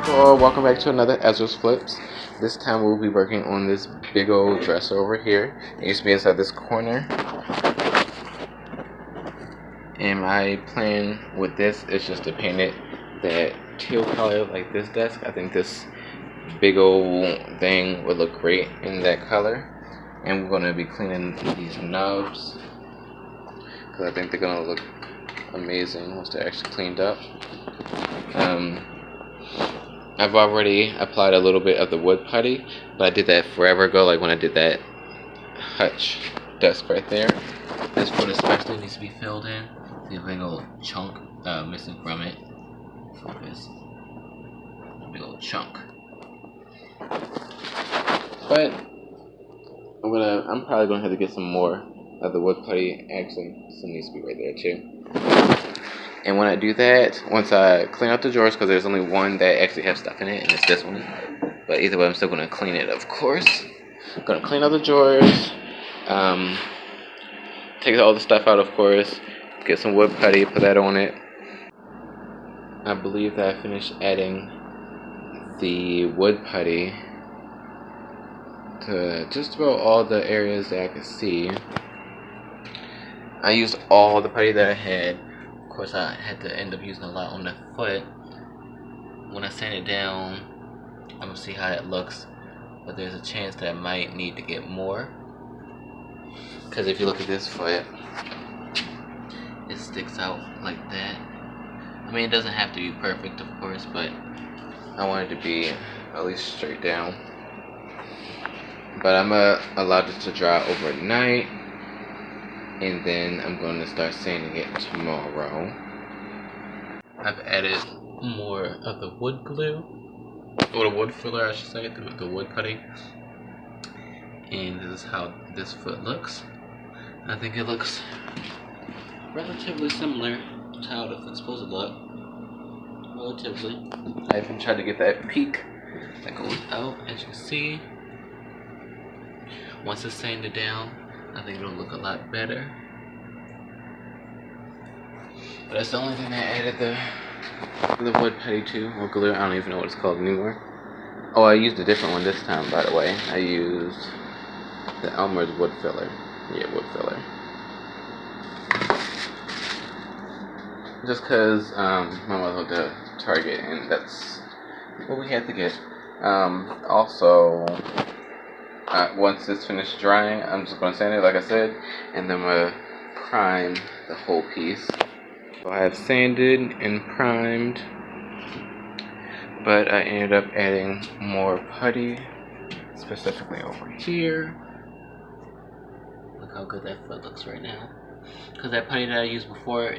Well, welcome back to another Ezra's Flips. This time we'll be working on this big old dresser over here. It used to be inside this corner. And my plan with this is just to paint it that teal color like this desk. I think this big old thing would look great in that color. And we're going to be cleaning these knobs because I think they're going to look amazing once they're actually cleaned up. I've already applied a little bit of the wood putty, but I did that forever ago, like when I did that hutch desk right there. This foot especially needs to be filled in. See a big old chunk missing from it. Focus. A big old chunk. But I'm probably gonna have to get some more of the wood putty. Actually, some needs to be right there too. And when I do that, once I clean out the drawers, because there's only one that actually has stuff in it, and it's this one. But either way, I'm still going to clean it, of course. I'm going to clean out the drawers. Take all the stuff out, of course. Get some wood putty, put that on it. I believe that I finished adding the wood putty to just about all the areas that I could see. I used all the putty that I had. Of course, I had to end up using a lot on the foot. When I sand it down, I'm gonna see how it looks, but there's a chance that I might need to get more, because if you look at this foot, it sticks out like that. I mean, it doesn't have to be perfect, of course, but I want it to be at least straight down. But I'm gonna allow this to dry overnight, and then I'm going to start sanding it tomorrow. I've added more of the wood glue, or the wood filler I should say, the wood putty. And this is how this foot looks. I think it looks relatively similar to how the foot's supposed to look. Relatively. I even tried to get that peak that goes out, as you can see. Once it's sanded down, I think it'll look a lot better. But that's the only thing I added the wood putty to, or glue. I don't even know what it's called anymore. Oh, I used a different one this time, by the way. I used the Elmer's wood filler. Yeah, wood filler. Just because my mother went to Target, and that's what we had to get. Also, once it's finished drying, I'm just going to sand it like I said, and then I'm going to prime the whole piece. So I have sanded and primed, but I ended up adding more putty, specifically over here. Look how good that foot looks right now. Because that putty that I used before,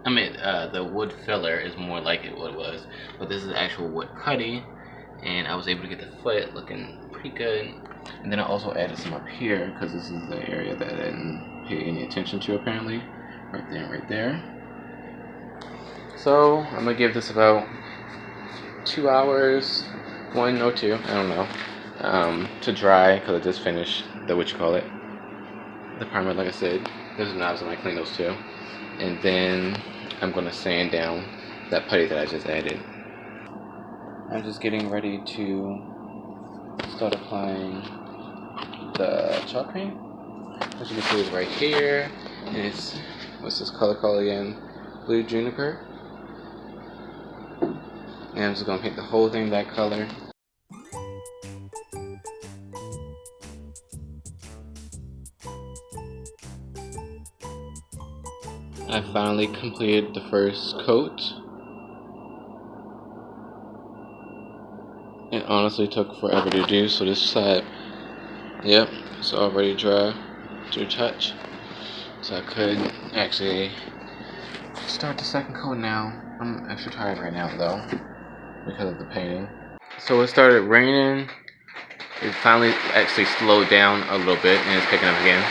the wood filler is more like what it was, but this is actual wood putty, and I was able to get the foot looking pretty good. And then I also added some up here, because this is the area that I didn't pay any attention to apparently. Right there and right there. So I'm going to give this about 2 hours, 1 or 2, I don't know, to dry, because I just finished the primer like I said. There's knobs and I clean those too. And then I'm going to sand down that putty that I just added. I'm just getting ready to start applying the chalk paint. As you can see, it's right here, and it's, what's this color called again? Blue Juniper. And I'm just going to paint the whole thing that color. I finally completed the first coat. It honestly took forever to do, so this side, yep, it's already dry to the touch. So I could actually start the second coat now. I'm extra tired right now though, because of the painting. So it started raining. It finally actually slowed down a little bit and it's picking up again.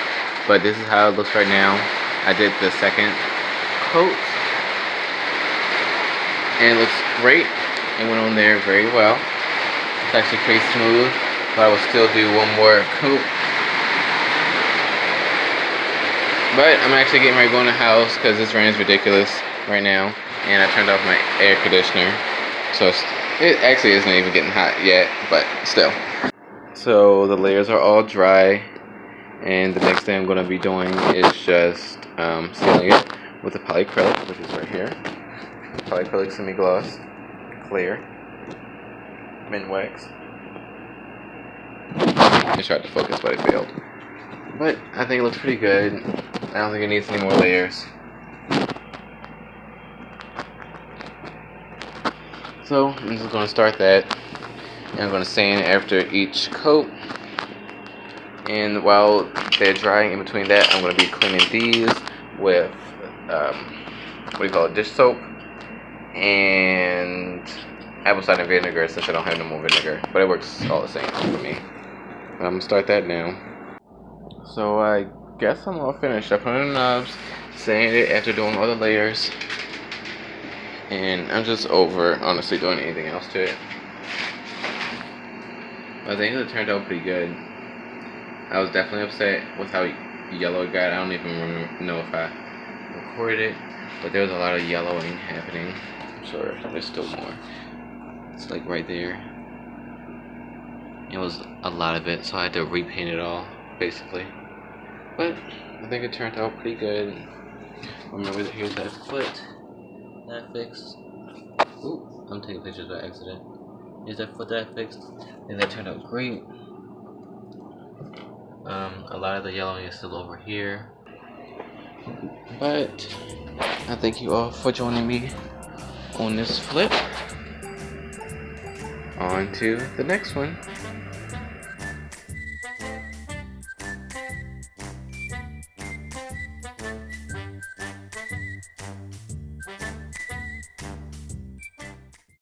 But this is how it looks right now. I did the second coat and it looks great. It went on there very well. It's actually pretty smooth, but I will still do one more coat. But I'm actually getting ready to go in the house because this rain is ridiculous right now. And I turned off my air conditioner So it actually isn't even getting hot yet, but still. So the layers are all dry, and the next thing I'm going to be doing is just sealing it with the polyacrylic, which is right here. Polyacrylic semi-gloss, clear, mint wax. I tried to focus, but it failed. But I think it looks pretty good. I don't think it needs any more layers. So I'm just going to start that, and I'm going to sand after each coat. And while they're drying in between that, I'm going to be cleaning these with dish soap and apple cider vinegar, since I don't have no more vinegar. But it works all the same for me. I'm going to start that now. So I guess I'm all finished. I put in the knobs, sanded it after doing all the layers, and I'm just over honestly doing anything else to it. I think it turned out pretty good. I was definitely upset with how yellow it got. I don't even know if I recorded it, but there was a lot of yellowing happening. I'm sure there's still more. It's like right there. It was a lot of it, so I had to repaint it all, basically. But I think it turned out pretty good. Remember, here's that foot that I fixed. Ooh, I'm taking pictures by accident. Here's that foot that I fixed. I think that turned out great. A lot of the yellowing is still over here. But I thank you all for joining me on this flip. On to the next one.